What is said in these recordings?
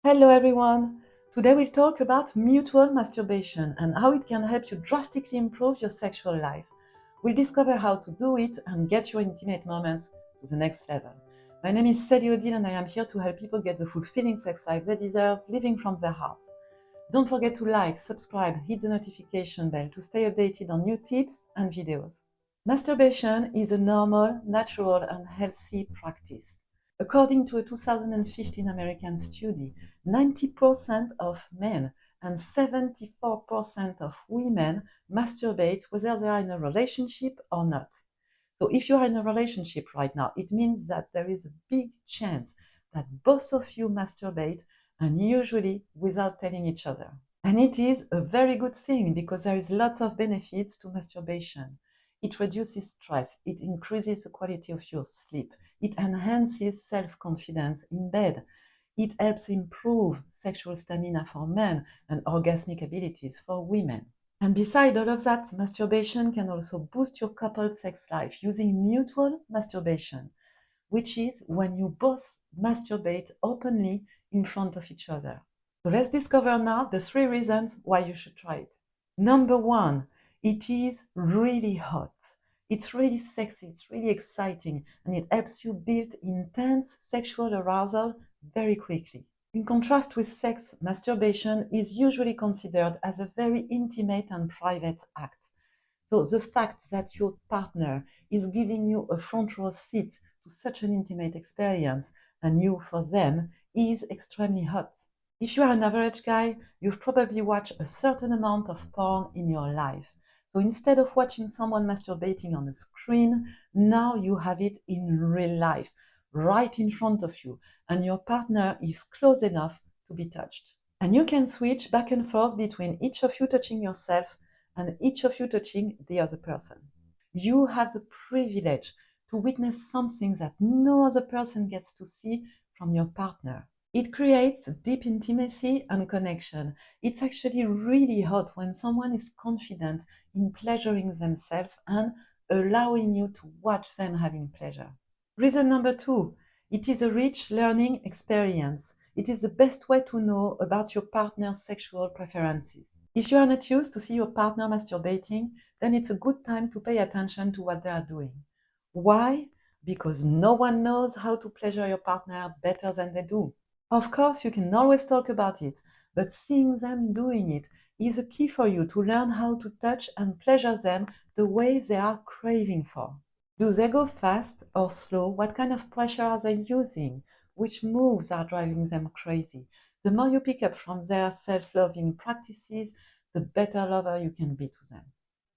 Hello everyone! Today we'll talk about mutual masturbation and how it can help you drastically improve your sexual life. We'll discover how to do it and get your intimate moments to the next level. My name is Sally Odile and I am here to help people get the fulfilling sex life they deserve, living from their hearts. Don't forget to like, subscribe, hit the notification bell to stay updated on new tips and videos. Masturbation is a normal, natural and healthy practice. According to a 2015 American study, 90% of men and 74% of women masturbate whether they are in a relationship or not. So if you are in a relationship right now, it means that there is a big chance that both of you masturbate, and usually without telling each other. And it is a very good thing because there is lots of benefits to masturbation. It reduces stress, it increases the quality of your sleep, it enhances self-confidence in bed, it helps improve sexual stamina for men and orgasmic abilities for women. And beside all of that, masturbation can also boost your coupled sex life using mutual masturbation, which is when you both masturbate openly in front of each other. So let's discover now the 3 reasons why you should try it. Number 1, it is really hot. It's really sexy, it's really exciting, and it helps you build intense sexual arousal very quickly. In contrast with sex, masturbation is usually considered as a very intimate and private act. So the fact that your partner is giving you a front row seat to such an intimate experience and you for them is extremely hot. If you are an average guy, you've probably watched a certain amount of porn in your life. So instead of watching someone masturbating on a screen, now you have it in real life, right in front of you, and your partner is close enough to be touched. And you can switch back and forth between each of you touching yourself and each of you touching the other person. You have the privilege to witness something that no other person gets to see from your partner. It creates deep intimacy and connection. It's actually really hot when someone is confident in pleasuring themselves and allowing you to watch them having pleasure. Reason number 2, it is a rich learning experience. It is the best way to know about your partner's sexual preferences. If you are not used to see your partner masturbating, then it's a good time to pay attention to what they are doing. Why? Because no one knows how to pleasure your partner better than they do. Of course, you can always talk about it, but seeing them doing it is a key for you to learn how to touch and pleasure them the way they are craving for. Do they go fast or slow? What kind of pressure are they using? Which moves are driving them crazy? The more you pick up from their self-loving practices, the better lover you can be to them.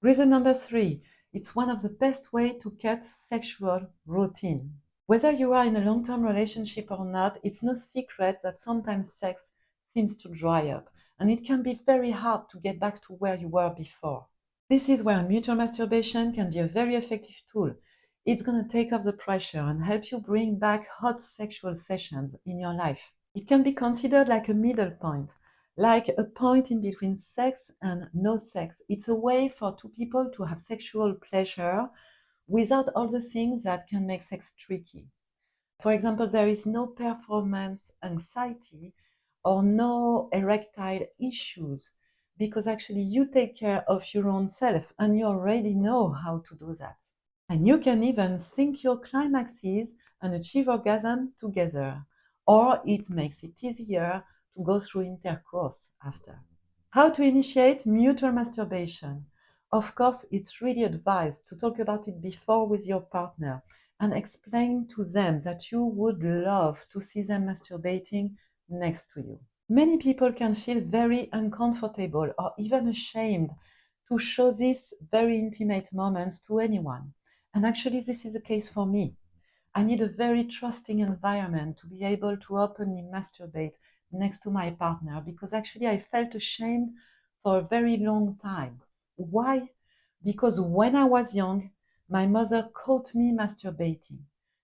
Reason number 3, it's one of the best ways to cut sexual routine. Whether you are in a long-term relationship or not, it's no secret that sometimes sex seems to dry up, and it can be very hard to get back to where you were before. This is where mutual masturbation can be a very effective tool. It's going to take off the pressure and help you bring back hot sexual sessions in your life. It can be considered like a middle point, like a point in between sex and no sex. It's a way for two people to have sexual pleasure without all the things that can make sex tricky. For example, there is no performance anxiety or no erectile issues because actually you take care of your own self and you already know how to do that. And you can even sync your climaxes and achieve orgasm together, or it makes it easier to go through intercourse after. How to initiate mutual masturbation? Of course, it's really advised to talk about it before with your partner and explain to them that you would love to see them masturbating next to you. Many people can feel very uncomfortable or even ashamed to show these very intimate moments to anyone. And actually, this is the case for me. I need a very trusting environment to be able to openly masturbate next to my partner because actually I felt ashamed for a very long time. Why? Because when I was young, my mother caught me masturbating.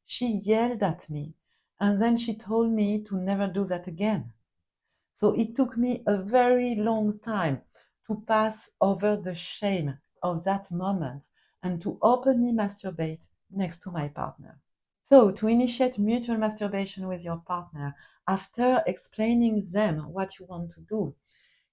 She yelled at me and then she told me to never do that again. So it took me a very long time to pass over the shame of that moment and to openly masturbate next to my partner. So, to initiate mutual masturbation with your partner, after explaining them what you want to do,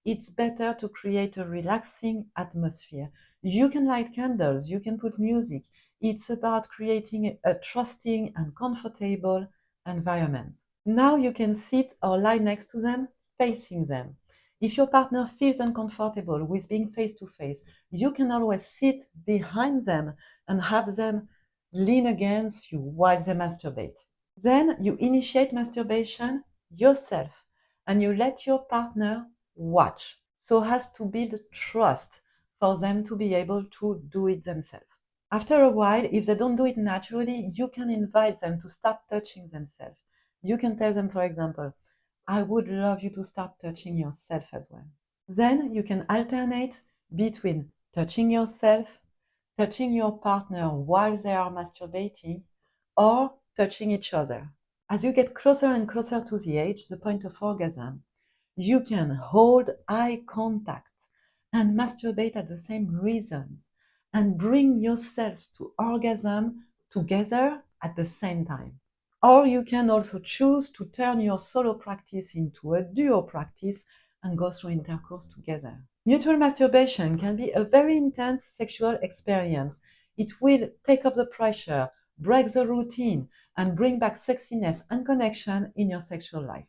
it's better to create a relaxing atmosphere. You can light candles, you can put music. It's about creating a trusting and comfortable environment. Now you can sit or lie next to them, facing them. If your partner feels uncomfortable with being face to face, you can always sit behind them and have them lean against you while they masturbate. Then you initiate masturbation yourself and you let your partner watch so as to build trust for them to be able to do it themselves. After a while, if they don't do it naturally, you can invite them to start touching themselves. You can tell them, for example, I would love you to start touching yourself as well. Then you can alternate between touching yourself, touching your partner while they are masturbating, or touching each other. As you get closer and closer to the age, the point of orgasm, you can hold eye contact and masturbate at the same rhythms and bring yourselves to orgasm together at the same time. Or you can also choose to turn your solo practice into a duo practice and go through intercourse together. Mutual masturbation can be a very intense sexual experience. It will take off the pressure, break the routine, and bring back sexiness and connection in your sexual life.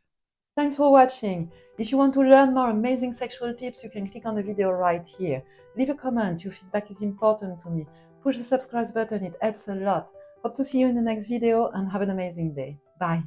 Thanks for watching. If you want to learn more amazing sexual tips, you can click on the video right here. Leave a comment, your feedback is important to me. Push the subscribe button, it helps a lot. Hope to see you in the next video and have an amazing day. Bye.